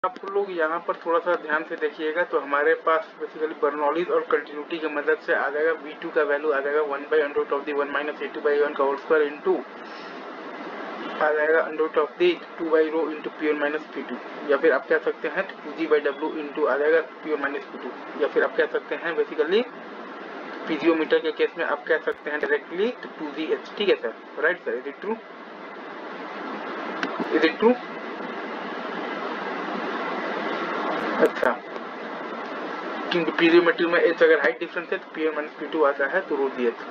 आप लोग यहाँ पर थोड़ा सा ध्यान से देखिएगा तो हमारे पास बेसिकली बर्नौलीज और कंटिन्यूटी की मदद से आ जाएगा V2 का वैल्यू आ जाएगा 1/√1 - a2/1 का होल स्क्वायर इंटू आ जाएगा √2/ρ इंटू P1 - P2, या फिर आप कह सकते हैं 2G/W इंटू आ जाएगा P1 - P2, या फिर आप कह सकते हैं बेसिकली पीजियोमीटर के केस में आप कह सकते हैं डायरेक्टली 2GH। ठीक है sir, right sir, is it true? Is it true? अच्छा, क्योंकि पीरियोमेट्री में एच अगर हाइट डिफरेंस है तो P1 - P2 आता है तो ρGH।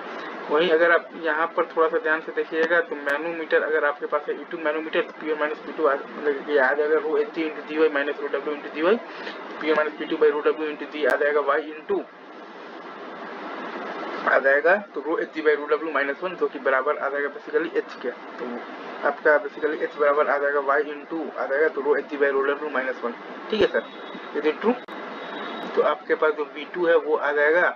वहीं अगर आप यहाँ पर थोड़ा सा ध्यान से देखिएगा तो मैनोमीटर अगर आपके पास है E2 मैनोमीटर तो P1 - P2 आ जाएगा ρHg into GY minus ρW into GY, P1 - P2/ρW into G आ जाएगा Y इंटू आ जाएगा तो ρHg/ρW -1, जो कि बराबर आ जाएगा बेसिकली H के। तो आपका बेसिकली H बराबर आ जाएगा Y इंटू आ जाएगा तो ρHg/ρW -1। ठीक है सर, इज इट ट्रू? तो आपके पास जो V2 है वो आ जाएगा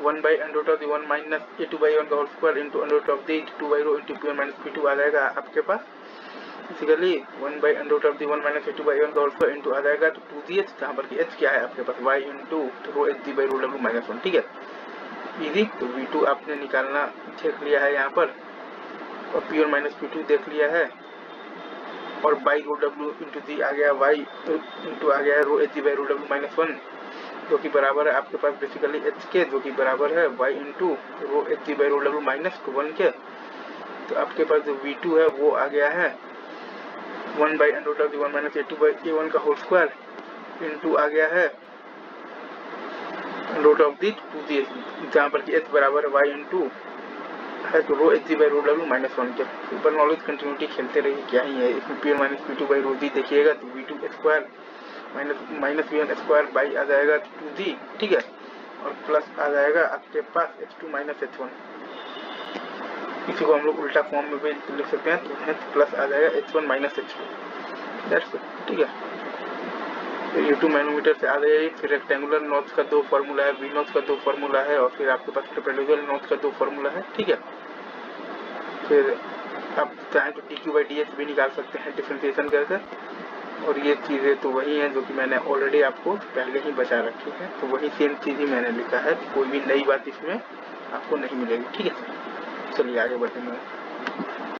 1/√1 - a2/1 का whole square into √2/ρ into P1 - P2 आ जाएगा आपके पास बेसिकली 1/√1 - a2/1 का होल स्क्वायर इंटू आ जाएगा तो 2GH, जहाँ पर कि H क्या है आपके पास Y इंटू ρHg/ρW -1। ठीक है, इजी। तो V2 आपने निकालना देख लिया है यहाँ पर, और P1 - P2 देख लिया है, और बाई ρW इंटू G आ गया, Y इंटू आ गया है ρHg/ρW -1, जो कि बराबर है आपके पास बेसिकली H के, जो कि बराबर है Y इंटू ρHg/ρW -1 के। तो आपके पास जो V2 है वो आ गया है 1/√1 - a2/1 का होल स्क्वायर इंटू आ गया है √2GH, जहाँ पर कि H बराबर है Y इंटू है तो ρHg/ρW -1 के। ऊपर नॉलेज कंटिन्यूटी खेलते रहिए, क्या ही है इसमें। P1 - P2/ρG देखिएगा तो V2 square minus V1 square by आ जाएगा 2G। ठीक है, और प्लस आ जाएगा आपके पास H2 - H1, इसी को हम लोग उल्टा फॉर्म में भी लिख सकते हैं, तो प्लस आ जाएगा H1 - H2, दैट्स इट। ठीक है, तो U2 मैनोमीटर से आ जाएगी। फिर रेक्टेंगुलर नॉच का 2 फार्मूला है, V नॉच का 2 फार्मूला है, और फिर आपके पास ट्रापेजोइडल नॉच का 2 फार्मूला है। ठीक है, फिर आप चाहें तो dq/dh भी निकाल सकते हैं डिफरेंशिएशन करके, और ये चीज़ें तो वही हैं जो कि मैंने ऑलरेडी आपको पहले ही बता रखी है, तो वही सेम चीज़ ही मैंने लिखा है, कोई भी नई बात इसमें आपको नहीं मिलेगी। ठीक है, चलिए आगे बढ़ते हैं।